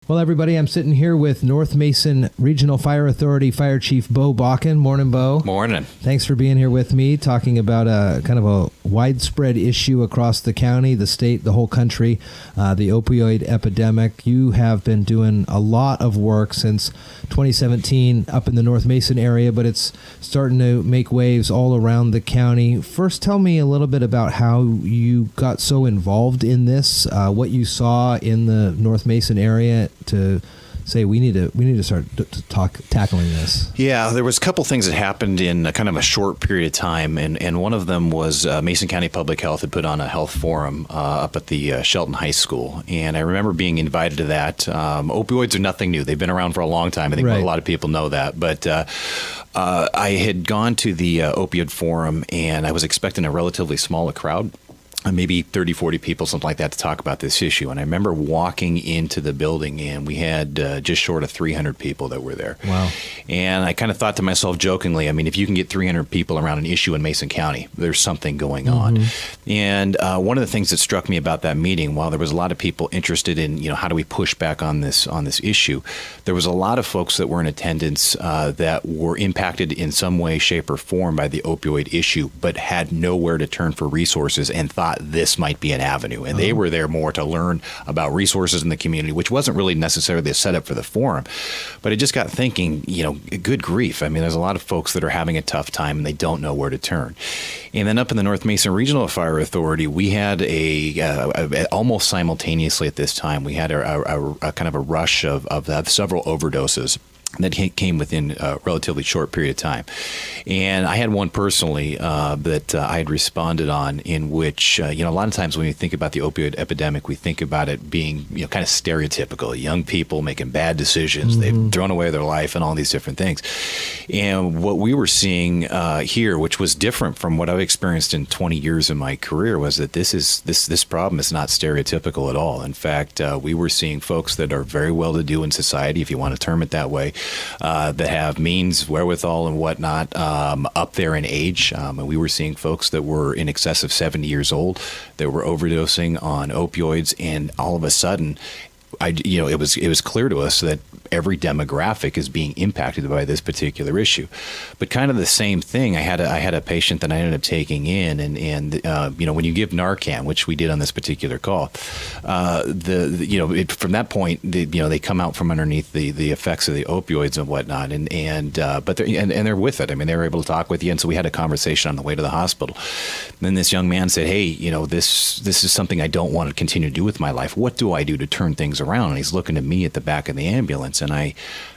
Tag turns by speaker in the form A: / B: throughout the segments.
A: Well, everybody, I'm sitting here with North Mason Regional Fire Authority Fire Chief Beau Bakken. Morning, Beau.
B: Morning.
A: Thanks for being here with me, talking about a kind of a widespread issue across the county, the state, the whole country, the opioid epidemic. You have been doing a lot of work since 2017 up in the North Mason area, but it's starting to make waves all around the county. First, tell me a little bit about how you got so involved in this, what you saw in the North Mason area to say we need to start tackling this.
B: Yeah, there was a couple things that happened in kind of a short period of time, and one of them was Mason County Public Health had put on a health forum up at the Shelton High School, and I remember being invited to that. Opioids are nothing new; they've been around for a long time. I think a lot of people know that, but I had gone to the opioid forum, and I was expecting a relatively small crowd. Maybe 30, 40 people, something like that, to talk about this issue. And I remember walking into the building, and we had just short of 300 people that were there.
A: Wow.
B: And I kind of thought to myself jokingly, I mean, if you can get 300 people around an issue in Mason County, there's something going on. And one of the things that struck me about that meeting, while there was a lot of people interested in, how do we push back on this issue, there was a lot of folks that were in attendance that were impacted in some way, shape, or form by the opioid issue, but had nowhere to turn for resources and thought this might be an avenue. And they were there more to learn about resources in the community, which wasn't really necessarily a setup for the forum. But I just got thinking, good grief. I mean, there's a lot of folks that are having a tough time and they don't know where to turn. And then up in the North Mason Regional Fire Authority, we had almost simultaneously at this time, we had a kind of a rush of several overdoses that came within a relatively short period of time. And I had one personally that I had responded on, in which, a lot of times when we think about the opioid epidemic, we think about it being, kind of stereotypical. Young people making bad decisions, they've thrown away their life and all these different things. And what we were seeing here, which was different from what I've experienced in 20 years of my career, was that this problem is not stereotypical at all. In fact, we were seeing folks that are very well-to-do in society, if you want to term it that way, that have means, wherewithal, and whatnot, up there in age. And we were seeing folks that were in excess of 70 years old that were overdosing on opioids, and all of a sudden, it was clear to us that every demographic is being impacted by this particular issue. But kind of the same thing, I had a patient that I ended up taking in, and when you give Narcan, which we did on this particular call, from that point, they come out from underneath the effects of the opioids and whatnot, but they're with it. I mean, they were able to talk with you, and so we had a conversation on the way to the hospital. And then this young man said, "Hey, this is something I don't want to continue to do with my life. What do I do to turn things around?" And he's looking at me at the back of the ambulance, and I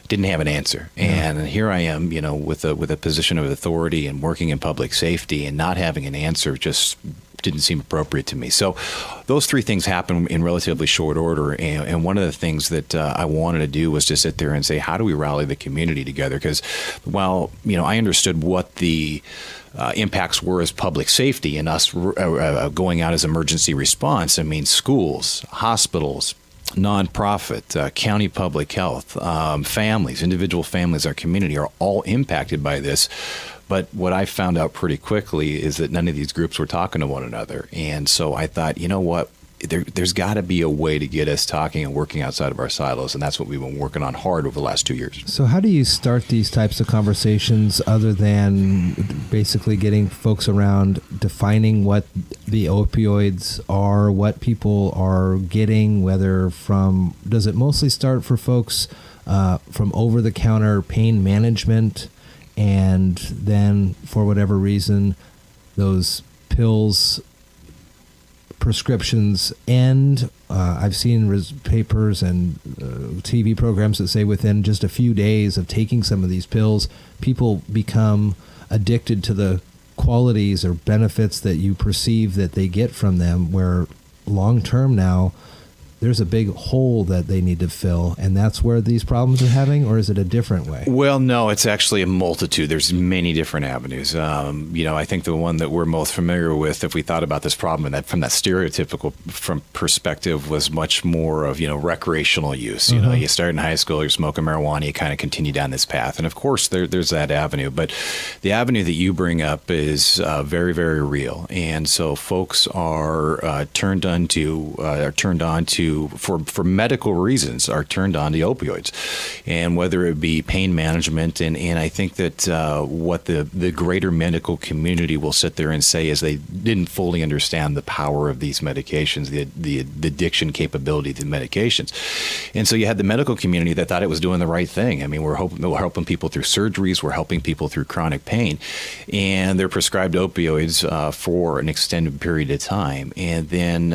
B: didn't have an answer. And here I am, with a position of authority and working in public safety, and not having an answer just didn't seem appropriate to me. So those three things happened in relatively short order. And one of the things that I wanted to do was to sit there and say, how do we rally the community together? Because while, I understood what the impacts were as public safety and us going out as emergency response, I mean, schools, hospitals, nonprofit, county public health, families, individual families, our community are all impacted by this. But what I found out pretty quickly is that none of these groups were talking to one another. And so I thought, you know what? There's got to be a way to get us talking and working outside of our silos, and that's what we've been working on hard over the last 2 years.
A: So how do you start these types of conversations other than basically getting folks around defining what the opioids are, what people are getting, does it mostly start for folks from over-the-counter pain management, and then for whatever reason those pills prescriptions end? I've seen papers and TV programs that say within just a few days of taking some of these pills, people become addicted to the qualities or benefits that you perceive that they get from them, where long term now there's a big hole that they need to fill, and that's where these problems are having, or is it a different way? Well,
B: no, it's actually a multitude. There's many different avenues. I think the one that we're most familiar with, if we thought about this problem from that stereotypical perspective, was much more of, recreational use. You start in high school, you're smoking marijuana, you kind of continue down this path. And of course, there's that avenue. But the avenue that you bring up is very, very real. And so folks are turned on to for medical reasons, are turned on to opioids, and whether it be pain management, and I think that what the greater medical community will sit there and say is they didn't fully understand the power of these medications, the addiction capability of the medications, and so you had the medical community that thought it was doing the right thing. I mean, we're helping people through surgeries, we're helping people through chronic pain, and they're prescribed opioids for an extended period of time. And then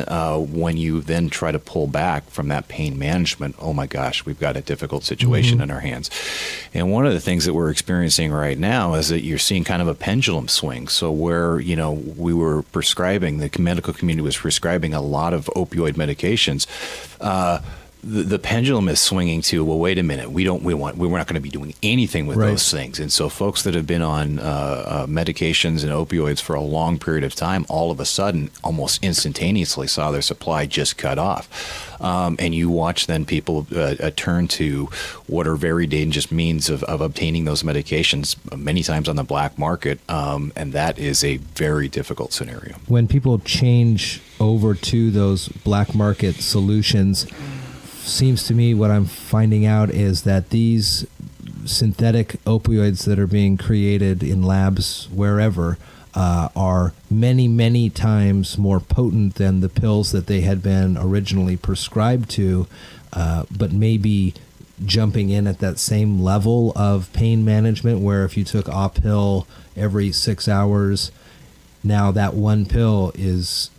B: when you then try to pull back from that pain management, oh my gosh, we've got a difficult situation in our hands. And one of the things that we're experiencing right now is that you're seeing kind of a pendulum swing. So where, we were prescribing, the medical community was prescribing a lot of opioid medications, the pendulum is swinging to, well, wait a minute, we're not going to be doing anything with those things. And so folks that have been on medications and opioids for a long period of time, all of a sudden, almost instantaneously saw their supply just cut off. And you watch then people turn to what are very dangerous means of obtaining those medications, many times on the black market. And that is a very difficult scenario.
A: When people change over to those black market solutions, seems to me what I'm finding out is that these synthetic opioids that are being created in labs wherever are many, many times more potent than the pills that they had been originally prescribed to, but maybe jumping in at that same level of pain management where if you took a pill every 6 hours, now that one pill is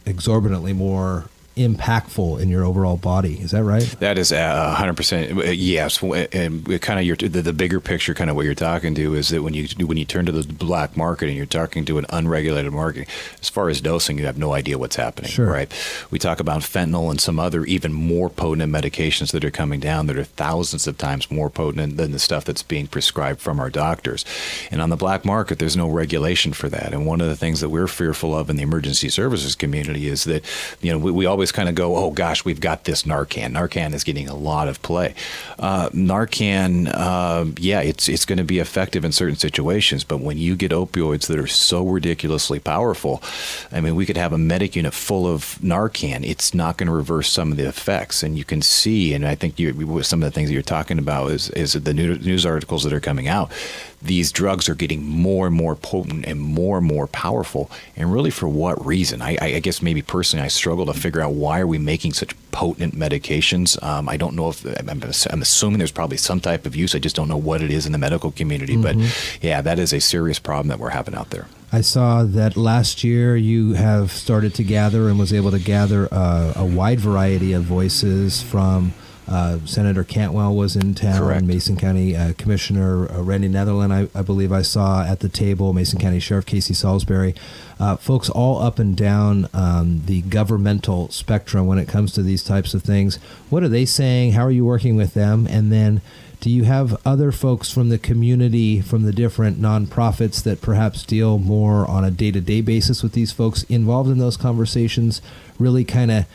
A: exorbitantly more impactful in your overall body. Is that right?
B: That is 100% yes. And kind of the bigger picture, kind of what you're talking to is that when you turn to the black market and you're talking to an unregulated market, as far as dosing, you have no idea what's happening.
A: Sure.
B: Right? We talk about fentanyl and some other even more potent medications that are coming down that are thousands of times more potent than the stuff that's being prescribed from our doctors. And on the black market, there's no regulation for that. And one of the things that we're fearful of in the emergency services community is that we always kind of go, oh gosh, we've got this Narcan. Narcan is getting a lot of play. Narcan, it's going to be effective in certain situations, but when you get opioids that are so ridiculously powerful, I mean, we could have a medic unit full of Narcan. It's not going to reverse some of the effects. And you can see, and I think some of the things that you're talking about is the news articles that are coming out. These drugs are getting more and more potent and more powerful. And really, for what reason? I guess maybe personally, I struggle to figure out why are we making such potent medications. I don't know if I'm assuming there's probably some type of use. I just don't know what it is in the medical community. But yeah, that is a serious problem that we're having out there.
A: I saw that last year you have started to gather and was able to gather a wide variety of voices from Senator Cantwell was in town.
B: Correct.
A: Mason County Commissioner Randy Netherland, I believe I saw at the table, Mason County Sheriff Casey Salisbury, folks all up and down the governmental spectrum when it comes to these types of things. What are they saying? How are you working with them? And then do you have other folks from the community, from the different nonprofits that perhaps deal more on a day-to-day basis with these folks involved in those conversations, really kind of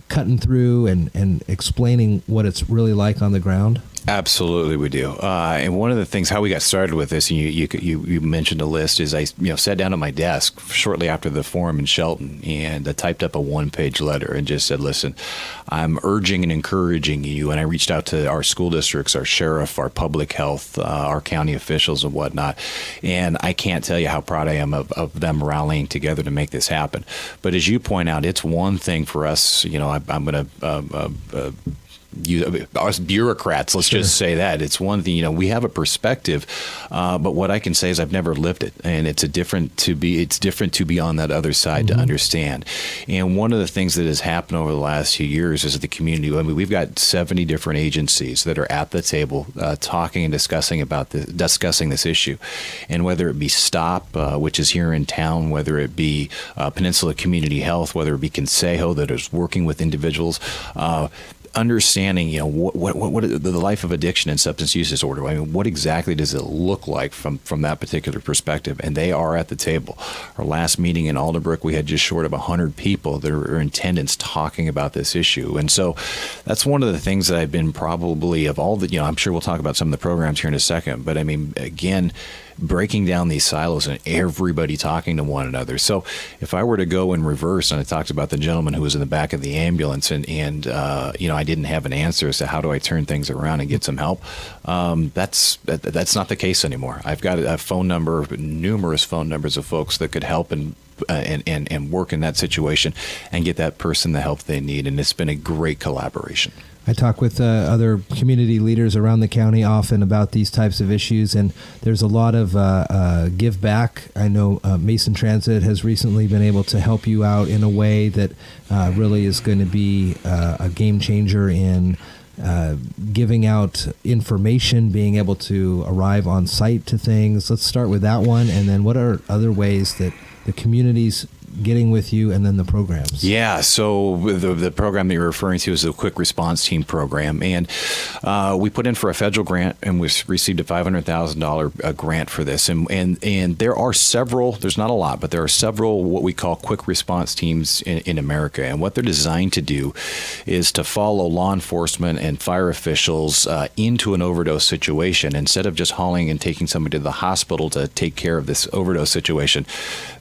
A: cutting through and explaining what it's really like on the ground?
B: Absolutely, we do. And one of the things, how we got started with this, and you mentioned a list, is I sat down at my desk shortly after the forum in Shelton and I typed up a one-page letter and just said, listen, I'm urging and encouraging you. And I reached out to our school districts, our sheriff, our public health, our county officials and whatnot. And I can't tell you how proud I am of them rallying together to make this happen. But as you point out, it's one thing for us, I'm going to us bureaucrats, let's just say that. It's one thing, we have a perspective, but what I can say is I've never lived it, and it's different to be on that other side to understand. And one of the things that has happened over the last few years is the community. I mean, we've got 70 different agencies that are at the table talking and discussing this issue, and whether it be STOP, which is here in town, whether it be Peninsula Community Health, whether it be Consejo that is working with individuals. Understanding, what the life of addiction and substance use disorder. I mean, what exactly does it look like from that particular perspective? And they are at the table. Our last meeting in Alderbrook, we had just short of 100 people that are in attendance talking about this issue. And so that's one of the things that I've been probably of all the, I'm sure we'll talk about some of the programs here in a second. But I mean, again, breaking down these silos and everybody talking to one another. So if I were to go in reverse, and I talked about the gentleman who was in the back of the ambulance, and I didn't have an answer as to how do I turn things around and get some help. That's not the case anymore. I've got a phone number, numerous phone numbers of folks that could help and work in that situation and get that person the help they need. And it's been a great collaboration.
A: I talk with other community leaders around the county often about these types of issues, and there's a lot of give back. I know Mason Transit has recently been able to help you out in a way that really is going to be a game changer in giving out information, being able to arrive on site to things. Let's start with that one, and then what are other ways that the community's getting with you, and then the programs?
B: Yeah, so the program that you're referring to is the Quick Response Team program, and we put in for a federal grant, and we received a $500,000 grant for this, and there are several. There's not a lot, but there are several what we call quick response teams in America, and what they're designed to do is to follow law enforcement and fire officials into an overdose situation. Instead of just hauling and taking somebody to the hospital to take care of this overdose situation,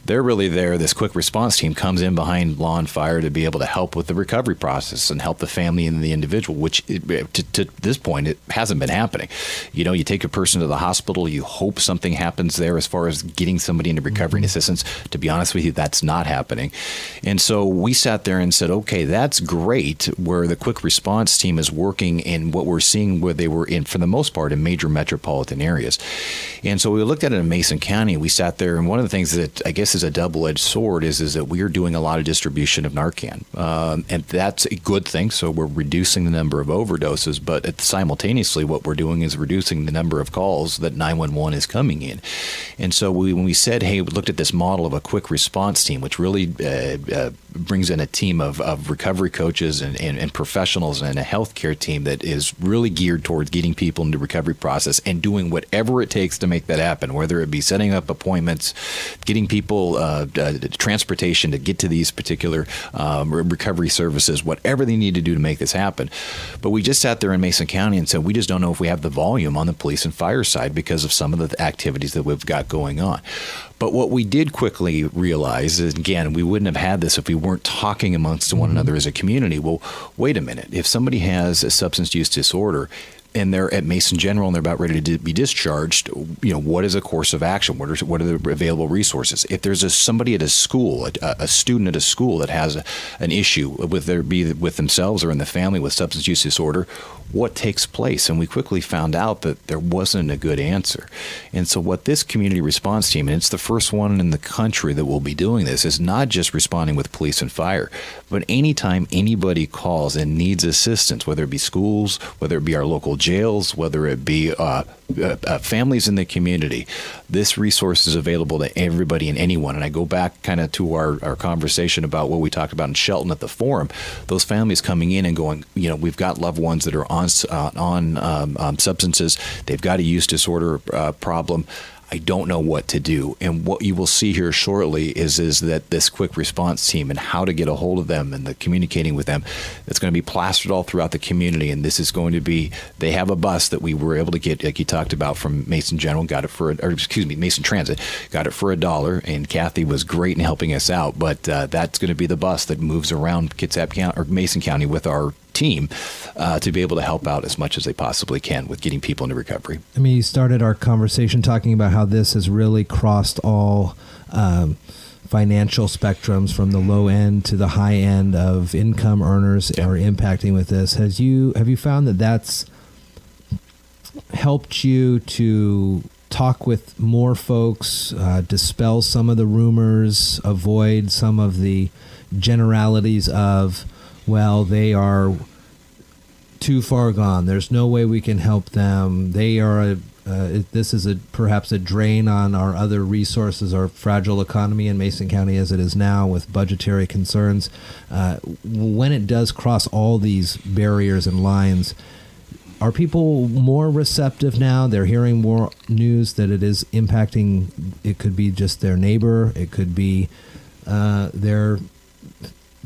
B: they're really there. This quick response team comes in behind law and fire to be able to help with the recovery process and help the family and the individual, which to this point, it hasn't been happening. You take a person to the hospital, you hope something happens there as far as getting somebody into recovery and assistance. To be honest with you, that's not happening. And so we sat there and said, okay, that's great where the quick response team is working in what we're seeing where they were in, for the most part, in major metropolitan areas. And so we looked at it in Mason County. We sat there, and one of the things that I guess is a double-edged sword is that we are doing a lot of distribution of Narcan, and that's a good thing. So we're reducing the number of overdoses, but simultaneously what we're doing is reducing the number of calls that 911 is coming in. And so when we said, hey, we looked at this model of a quick response team, which really brings in a team of recovery coaches and professionals and a healthcare team that is really geared towards getting people into the recovery process and doing whatever it takes to make that happen, whether it be setting up appointments, getting people transportation to get to these particular recovery services, whatever they need to do to make this happen. But we just sat there in Mason County and said, we just don't know if we have the volume on the police and fire side because of some of the activities that we've got going on. But what we did quickly realize is, again, we wouldn't have had this if we weren't talking amongst one another as a community. Well, wait a minute. If somebody has a substance use disorder and they're at Mason General and they're about ready to be discharged, what is a course of action? What are the available resources? If there's somebody at a school, a student at a school that has an issue, whether it be with themselves or in the family with substance use disorder, what takes place? And we quickly found out that there wasn't a good answer. And so what this community response team, and it's the first one in the country that will be doing this, is not just responding with police and fire, but anytime anybody calls and needs assistance, whether it be schools, whether it be our local jails, whether it be families in the community, this resource is available to everybody and anyone. And I go back kind of to our conversation about what we talked about in Shelton at the forum, those families coming in and going, we've got loved ones that are on substances. They've got a use disorder problem. I don't know what to do. And what you will see here shortly is that this quick response team and how to get a hold of them and the communicating with them, it's going to be plastered all throughout the community. And this is going to be, they have a bus that we were able to get, like you talked about, from Mason General, Mason Transit, got it for $1. And Kathy was great in helping us out. But that's going to be the bus that moves around Kitsap County or Mason County with our team to be able to help out as much as they possibly can with getting people into recovery. I
A: mean, you started our conversation talking about how this has really crossed all financial spectrums from the low end to the high end of income earners are impacting with this. Have you found that that's helped you to talk with more folks, dispel some of the rumors, avoid some of the generalities of, well, they are too far gone. There's no way we can help them. They are this is perhaps a drain on our other resources, our fragile economy in Mason County as it is now with budgetary concerns. When it does cross all these barriers and lines, are people more receptive now? They're hearing more news that it is impacting. It could be just their neighbor. It could be their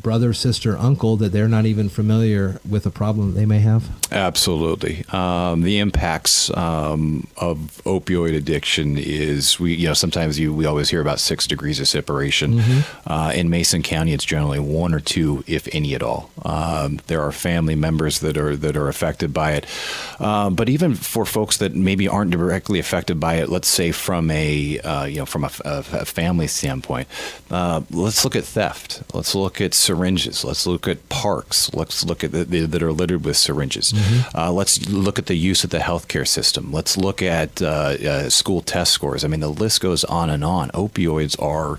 A: brother, sister, uncle that they're not even familiar with a problem they may have?
B: Absolutely. The impacts of opioid addiction is sometimes we always hear about 6 degrees of separation. In Mason County, it's generally 1 or 2, if any at all. There are family members that are affected by it. But even for folks that maybe aren't directly affected by it, let's say from a family standpoint, let's look at theft. Let's look at syringes. Let's look at parks. Let's look at that are littered with syringes. Let's look at the use of the healthcare system. Let's look at school test scores. I mean, the list goes on and on. Opioids are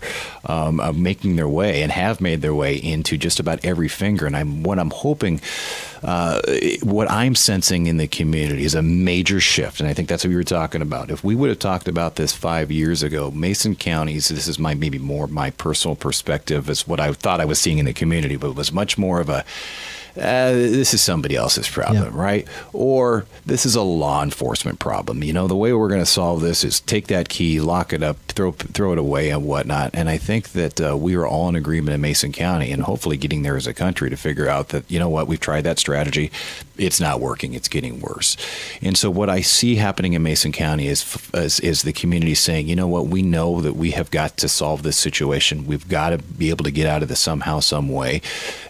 B: making their way and have made their way into just about every finger. And what I'm hoping, what I'm sensing in the community is a major shift. And I think that's what we were talking about. If we would have talked about this 5 years ago, Mason County's, this is maybe more my personal perspective, is what I thought I was seeing in the community, but it was much more of a, this is somebody else's problem, right? Or this is a law enforcement problem. The way we're going to solve this is take that key, lock it up, throw it away and whatnot. And I think that we are all in agreement in Mason County and hopefully getting there as a country to figure out that, we've tried that strategy. It's not working. It's getting worse. And so what I see happening in Mason County is the community saying, we know that we have got to solve this situation. We've got to be able to get out of this somehow, some way.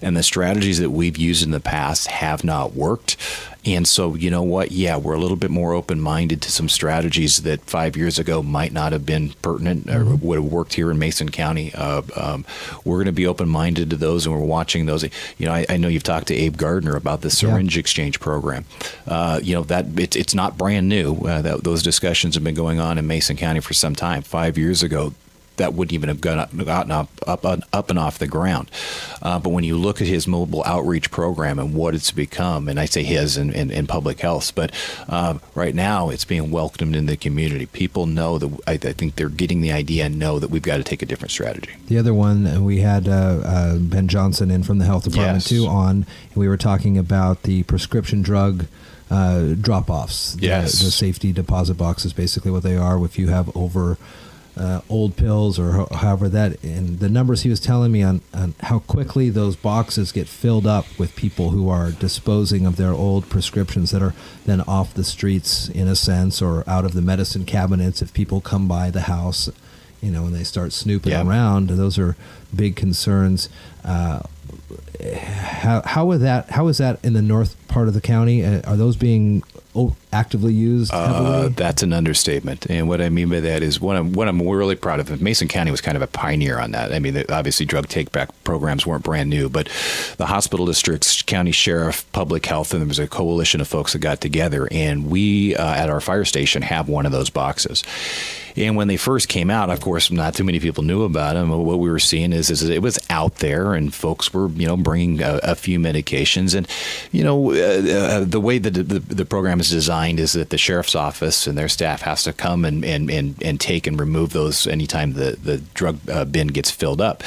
B: And the strategies that we've used in the past have not worked. And so, yeah, we're a little bit more open-minded to some strategies that 5 years ago might not have been pertinent or would have worked here in Mason County. We're going to be open-minded to those, and we're watching those. I know you've talked to Abe Gardner about the syringe exchange program. That it's not brand new. Those discussions have been going on in Mason County for some time. 5 years ago, that wouldn't even have gotten up and off the ground. But when you look at his mobile outreach program and what it's become, and I say his in public health, but right now it's being welcomed in the community. People know that, I think they're getting the idea and know that we've got to take a different strategy.
A: The other one, we had Ben Johnson in from the health department too on, and we were talking about the prescription drug drop-offs. The safety deposit boxes, basically what they are if you have over old pills or however that, and the numbers he was telling me on how quickly those boxes get filled up with people who are disposing of their old prescriptions that are then off the streets in a sense, or out of the medicine cabinets if people come by the house, and they start snooping around. Those are big concerns. How is that in the north part of the county? Are those being actively used heavily?
B: That's an understatement. And what I mean by that is what I'm really proud of. Mason County was kind of a pioneer on that. I mean, obviously drug take-back programs weren't brand new, but the hospital districts, county sheriff, public health, and there was a coalition of folks that got together, and we at our fire station have one of those boxes. And when they first came out, of course, not too many people knew about them. What we were seeing is it was out there, and folks were, bringing a few medications. And, the way that the program is designed is that the sheriff's office and their staff has to come and take and remove those anytime the drug bin gets filled up.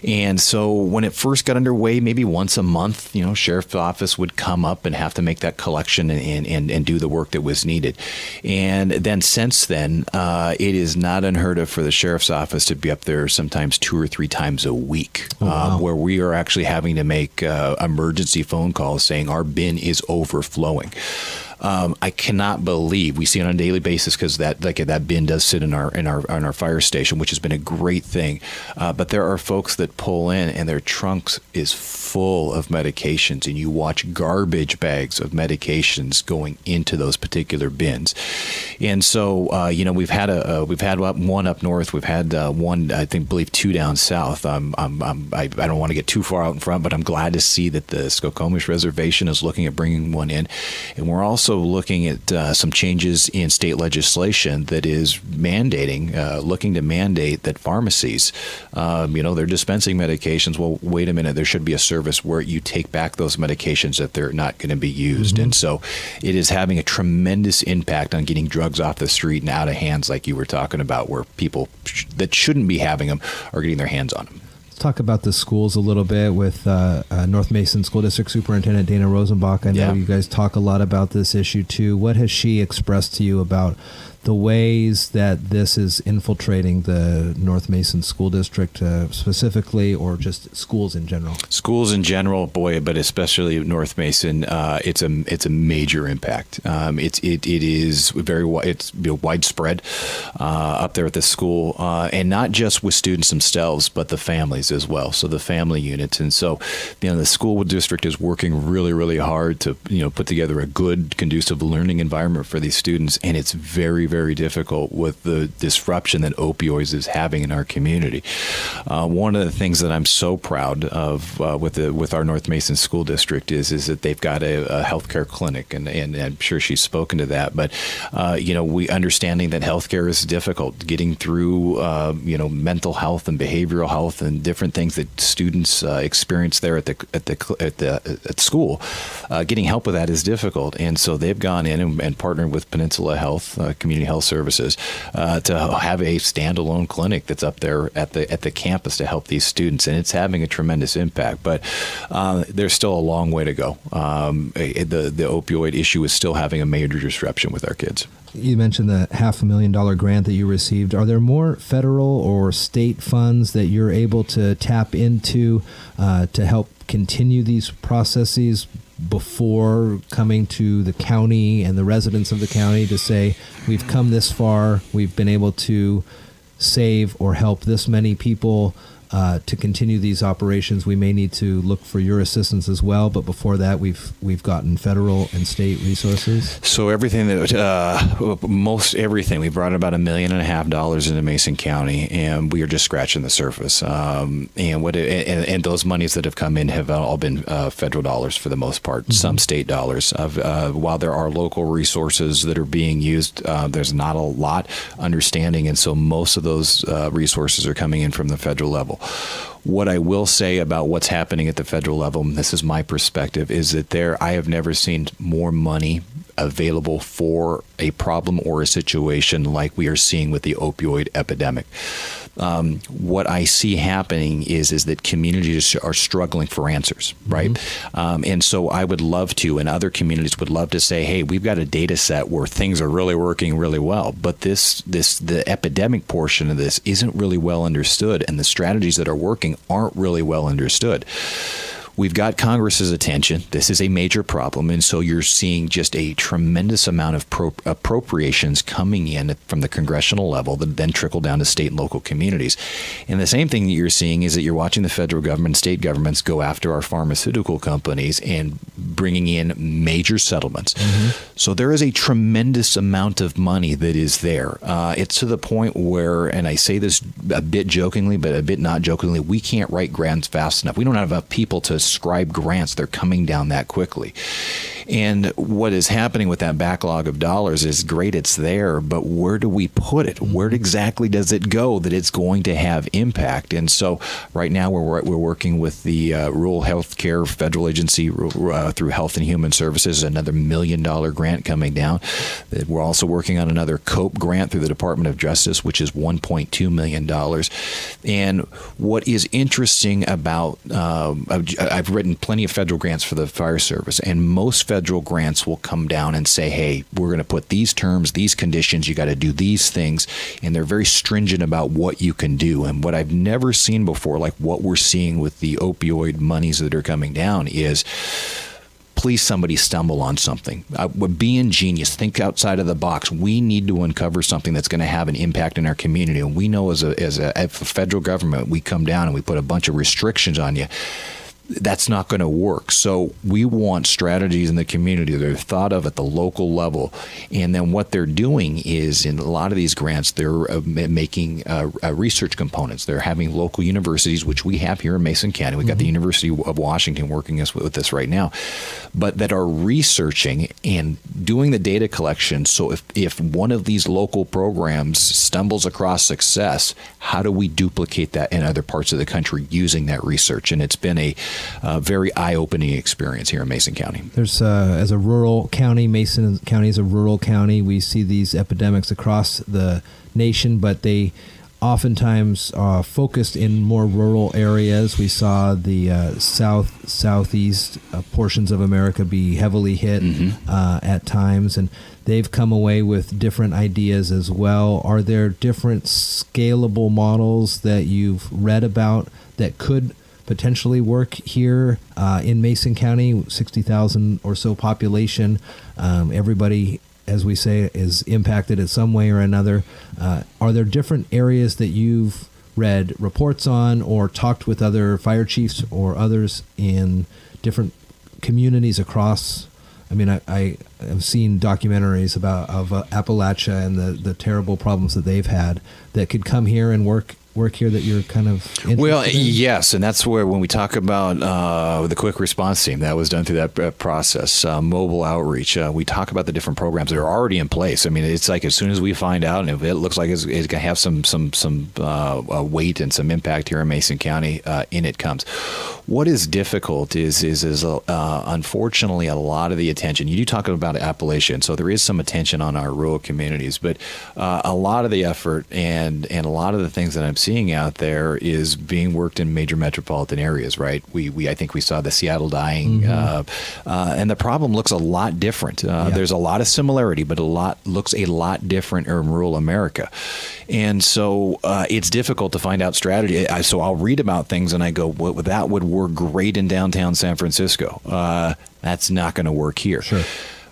B: And so when it first got underway, maybe once a month, sheriff's office would come up and have to make that collection and do the work that was needed. And then since then, it is not unheard of for the sheriff's office to be up there sometimes 2 or 3 times a week, where we are actually having to make emergency phone calls saying our bin is overflowing. I cannot believe we see it on a daily basis, because that bin does sit in our fire station, which has been a great thing. But there are folks that pull in and their trunks is full of medications, and you watch garbage bags of medications going into those particular bins. And so we've had one up north, we've had one, I believe 2 down south. I don't want to get too far out in front, but I'm glad to see that the Skokomish Reservation is looking at bringing one in, and we're also looking at some changes in state legislation that is looking to mandate that pharmacies, they're dispensing medications. Well, wait a minute, there should be a service where you take back those medications if they're not going to be used. And so it is having a tremendous impact on getting drugs off the street and out of hands, like you were talking about, where people that shouldn't be having them are getting their hands on them.
A: Talk about the schools a little bit with North Mason School District Superintendent Dana Rosenbach. I know you guys talk a lot about this issue too. What has she expressed to you about the ways that this is infiltrating the North Mason School District specifically, or just schools in general?
B: Schools in general, boy, but especially North Mason, it's a major impact. It is very widespread up there at the school, and not just with students themselves, but the families as well. So the family units, and so the school district is working really, really hard to put together a good, conducive learning environment for these students, and it's very, very difficult with the disruption that opioids is having in our community. One of the things that I'm so proud of with our North Mason School District is that they've got a healthcare clinic, and I'm sure she's spoken to that. But we understanding that healthcare is difficult, getting through mental health and behavioral health and different things that students experience there at school. Getting help with that is difficult, and so they've gone in and partnered with Peninsula Health, Community Health Services, to have a standalone clinic that's up there at the campus to help these students, and it's having a tremendous impact. But there's still a long way to go. The opioid issue is still having a major disruption with our kids.
A: You mentioned the $500,000 grant that you received. Are there more federal or state funds that you're able to tap into to help continue these processes before coming to the county and the residents of the county to say, we've come this far, we've been able to save or help this many people to continue these operations? We may need to look for your assistance as well, but before that, we've gotten federal and state resources.
B: So everything most everything, we brought about $1.5 million into Mason County, and we are just scratching the surface. And those monies that have come in have all been federal dollars for the most part, mm-hmm. some state dollars. While there are local resources that are being used, there's not a lot understanding, and so most of those resources are coming in from the federal level. What I will say about what's happening at the federal level, and this is my perspective, is that I have never seen more money available for a problem or a situation like we are seeing with the opioid epidemic. What I see happening is that communities are struggling for answers, right? Mm-hmm. And so I would love to, and other communities would love to say, hey, we've got a data set where things are really working really well, but the epidemic portion of this isn't really well understood, and the strategies that are working aren't really well understood. We've got Congress's attention. This is a major problem, and so you're seeing just a tremendous amount of appropriations coming in from the congressional level that then trickle down to state and local communities. And the same thing that you're seeing is that you're watching the federal government, state governments go after our pharmaceutical companies and bringing in major settlements. Mm-hmm. So there is a tremendous amount of money that is there. It's to the point where, and I say this a bit jokingly, but a bit not jokingly, we can't write grants fast enough. We don't have enough people to scribe grants. They're coming down that quickly. And what is happening with that backlog of dollars is great, it's there, but where do we put it? Where exactly does it go that it's going to have impact? And so right now we're working with the Rural Health Care Federal Agency through Health and Human Services, another $1 million grant coming down. We're also working on another COPE grant through the Department of Justice, which is $1.2 million. And what is interesting about, I've written plenty of federal grants for the fire service, and most federal grants will come down and say, hey, we're going to put these terms, these conditions, you got to do these things, and they're very stringent about what you can do. And what I've never seen before, like what we're seeing with the opioid monies that are coming down, is please somebody stumble on something. Be ingenious. Think outside of the box. We need to uncover something that's going to have an impact in our community. And we know as a federal government, we come down and we put a bunch of restrictions on you. That's not going to work. So we want strategies in the community that are thought of at the local level. And then what they're doing is, in a lot of these grants, they're making research components. They're having local universities, which we have here in Mason County. We've got the University of Washington working with this right now, but that are researching and doing the data collection. So if one of these local programs stumbles across success, how do we duplicate that in other parts of the country using that research? And it's been a very eye-opening experience here in Mason County. There's
A: as a rural county, Mason County is a rural county. We see these epidemics across the nation, but they oftentimes focused in more rural areas. We saw the southeast portions of America be heavily hit at times, and they've come away with different ideas as well. Are there different scalable models that you've read about that could potentially work here in Mason County, 60,000 or so population? Everybody, as we say, is impacted in some way or another. Are there different areas that you've read reports on or talked with other fire chiefs or others in different communities across? I mean, I have seen documentaries of Appalachia and the terrible problems that they've had that could come here and work here that you're kind of interested in?
B: Yes, and that's where when we talk about the quick response team that was done through that process, mobile outreach, we talk about the different programs that are already in place. I mean, it's like as soon as we find out, and if it looks like it's going to have some weight and some impact here in Mason County, in it comes. What is difficult is unfortunately a lot of the attention. You do talk about Appalachia, and so there is some attention on our rural communities, but a lot of the effort and a lot of the things that I'm seeing out there is being worked in major metropolitan areas, right? I think we saw the Seattle dying, and the problem looks a lot different. There's a lot of similarity, but looks a lot different in rural America. And so it's difficult to find out strategy. So I'll read about things and I go, well, that would work great in downtown San Francisco. That's not going to work here. Sure.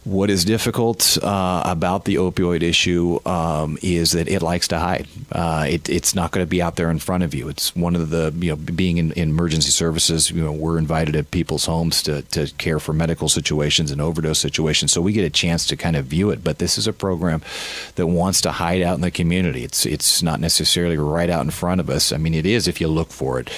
B: What is difficult about the opioid issue is that it likes to hide. It's not going to be out there in front of you. It's one of the, being in emergency services, we're invited at people's homes to care for medical situations and overdose situations. So we get a chance to kind of view it. But this is a program that wants to hide out in the community. It's not necessarily right out in front of us. I mean, it is if you look for it.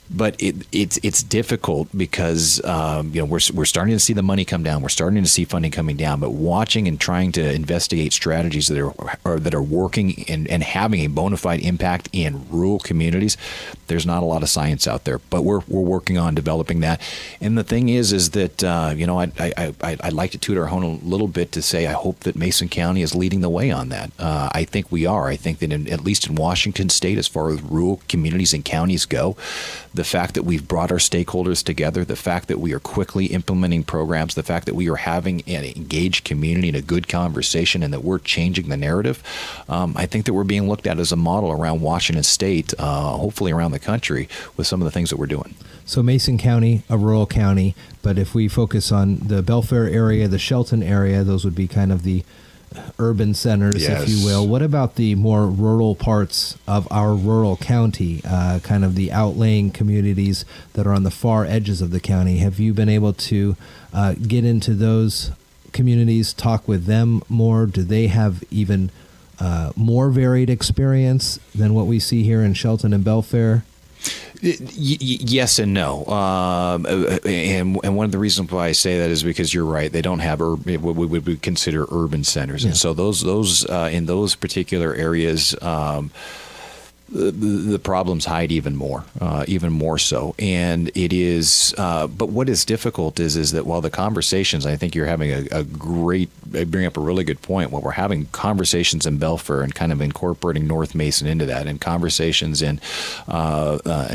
B: But it's difficult because we're starting to see the money come down. We're starting to see funding coming down. But watching and trying to investigate strategies that are working and having a bona fide impact in rural communities, there's not a lot of science out there. But we're working on developing that. And the thing is that I'd like to toot our horn a little bit to say I hope that Mason County is leading the way on that. I think we are. I think that at least in Washington State, as far as rural communities and counties go, the fact that we've brought our stakeholders together, the fact that we are quickly implementing programs, the fact that we are having an engaged community and a good conversation, and that we're changing the narrative, I think that we're being looked at as a model around Washington State, hopefully around the country, with some of the things that we're doing.
A: So Mason County, a rural county, but if we focus on the Belfair area, the Shelton area, those would be kind of the urban centers, yes, if you will. What about the more rural parts of our rural county, kind of the outlying communities that are on the far edges of the county? Have you been able to get into those communities, talk with them more? Do they have even more varied experience than what we see here in Shelton and Belfair?
B: Yes and no, and one of the reasons why I say that is because you're right. They don't have what we would consider urban centers, and so those in those particular areas, the problems hide even more so. And it is, but what is difficult is that while the conversations, I think you're having a great, bring up a really good point. While we're having conversations in Belfair and kind of incorporating North Mason into that, and conversations in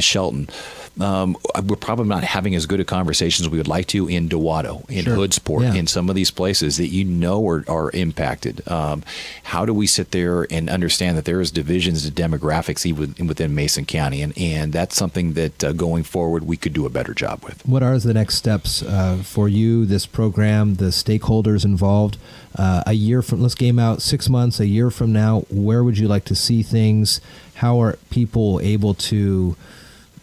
B: Shelton, we're probably not having as good a conversations as we would like to in Dewatto, in Hoodsport, in some of these places that are impacted. How do we sit there and understand that there is divisions of demographics even within Mason County, and that's something that going forward we could do a better job with.
A: What are the next steps for you, this program, the stakeholders involved? A year from, let's game out 6 months, a year from now, where would you like to see things? How are people able to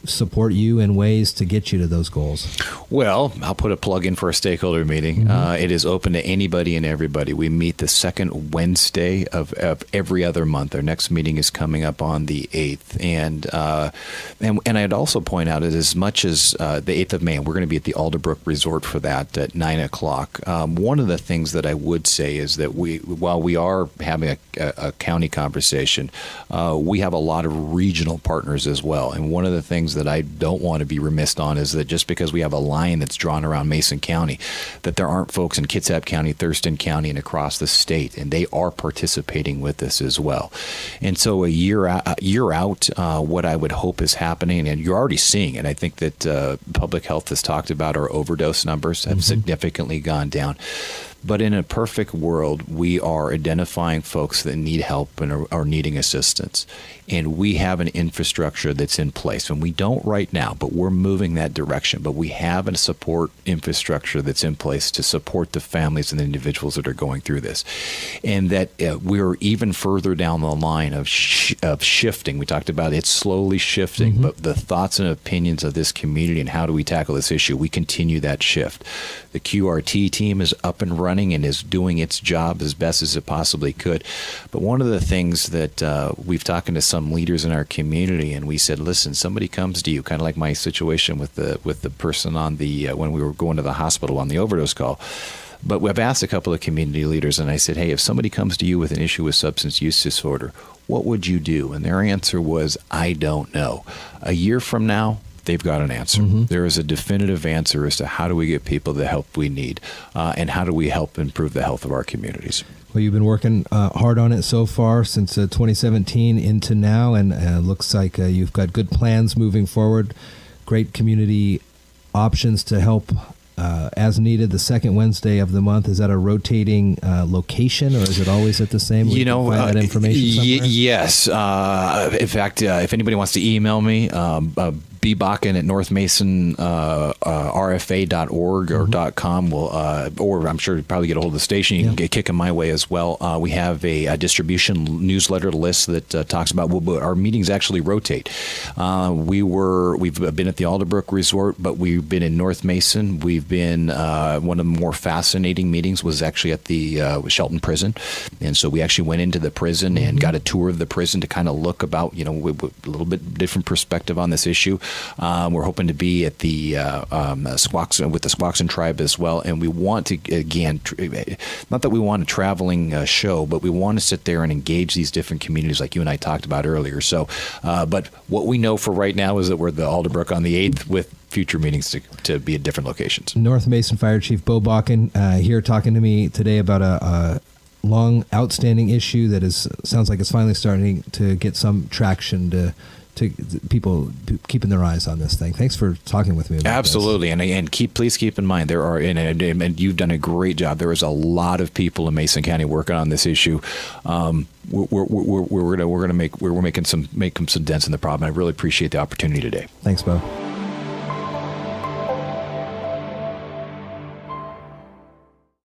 A: support you in ways to get you to those goals?
B: Well, I'll put a plug in for a stakeholder meeting. It is open to anybody and everybody. We meet the second Wednesday of every other month. Our next meeting is coming up on the 8th. And I'd also point out that as much as the 8th of May, we're going to be at the Alderbrook Resort for that at 9 o'clock. One of the things that I would say is that while we are having a county conversation, we have a lot of regional partners as well. And one of the things things that I don't want to be remiss on is that just because we have a line that's drawn around Mason County, that there aren't folks in Kitsap County, Thurston County, and across the state, and they are participating with this as well. And so a year out, what I would hope is happening, and you're already seeing it, I think that public health has talked about our overdose numbers have significantly gone down. But in a perfect world, we are identifying folks that need help and are needing assistance. And we have an infrastructure that's in place. And we don't right now, but we're moving that direction. But we have a support infrastructure that's in place to support the families and the individuals that are going through this. And that we're even further down the line of shifting. We talked about it slowly shifting, but the thoughts and opinions of this community and how do we tackle this issue, we continue that shift. The QRT team is up and running and is doing its job as best as it possibly could. But one of the things that we've talked to some leaders in our community, and we said, listen, somebody comes to you, kind of like my situation with the person on the when we were going to the hospital on the overdose call. But we've asked a couple of community leaders, and I said, hey, if somebody comes to you with an issue with substance use disorder, what would you do? And their answer was, I don't know. A year from now, they've got an answer. There is a definitive answer as to how do we get people the help we need, and how do we help improve the health of our communities.
A: Well, you've been working hard on it so far since 2017 into now, and looks like you've got good plans moving forward, great community options to help as needed. The second Wednesday of the month, is that a rotating location, or is it always at the same?
B: You know,
A: find that information
B: yes. In fact, if anybody wants to email me, Beau Bakken at northmasonrfa.org or .com will, or I'm sure you'll probably get a hold of the station. You can kick them my way as well. We have a distribution newsletter list that talks about our meetings actually rotate. We've been at the Alderbrook Resort, but we've been in North Mason. We've been one of the more fascinating meetings was actually at the Shelton Prison, and so we actually went into the prison and got a tour of the prison to kind of look about, with a little bit different perspective on this issue. We're hoping to be at the Squaxin with the Squaxin tribe as well, and we want to again, not that we want a traveling show, but we want to sit there and engage these different communities like you and I talked about earlier. So, but what we know for right now is that we're at the Alderbrook on the 8th with future meetings to be at different locations.
A: North Mason Fire Chief Beau Bakken here talking to me today about a long outstanding issue that sounds like it's finally starting to get some traction to people keeping their eyes on this thing. Thanks for talking with me about
B: Absolutely.
A: this.
B: And please keep in mind, there are, and you've done a great job. There is a lot of people in Mason County working on this issue. We're making some dents in the problem. I really appreciate the opportunity today.
A: Thanks, Beau.